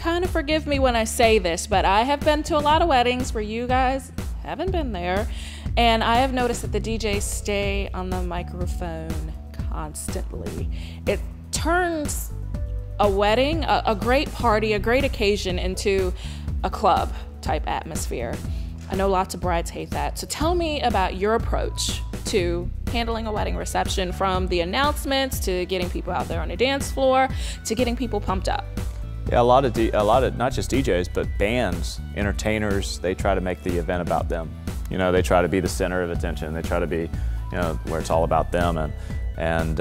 kind of forgive me when I say this, but I have been to a lot of weddings where you guys haven't been there, and I have noticed that the DJs stay on the microphone constantly. It turns a wedding, a great party, a great occasion into a club type atmosphere. I know lots of brides hate that. So tell me about your approach to handling a wedding reception, from the announcements to getting people out there on the dance floor to getting people pumped up. Yeah, a lot of not just DJs, but bands, entertainers, they try to make the event about them. You know, they try to be the center of attention. They try to be, you know, where it's all about them, and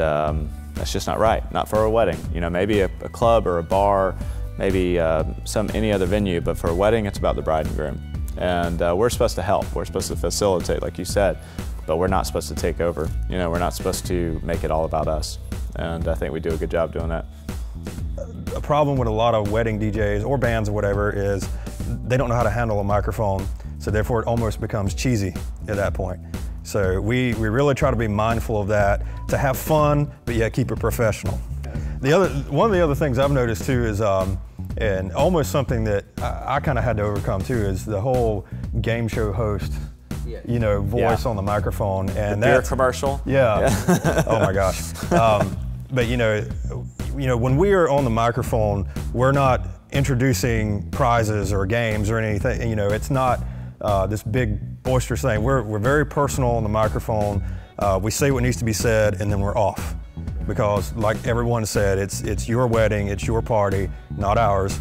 that's just not right. Not for a wedding. You know, maybe a club or a bar, maybe any other venue, but for a wedding, it's about the bride and groom. And we're supposed to help. We're supposed to facilitate, like you said, but we're not supposed to take over. You know, we're not supposed to make it all about us. And I think we do a good job doing that. A problem with a lot of wedding DJs or bands or whatever is they don't know how to handle a microphone, so therefore it almost becomes cheesy at that point. So we really try to be mindful of that, to have fun, but yet keep it professional. One of the other things I've noticed too is, and almost something that I kind of had to overcome too, is the whole game show host, you know, voice on the microphone. And the beer commercial. Yeah. Oh my gosh. But you know, when we are on the microphone, we're not introducing prizes or games or anything. You know, it's not this big boisterous thing. We're very personal on the microphone. We say what needs to be said, and then we're off. Because, like everyone said, it's your wedding, it's your party, not ours.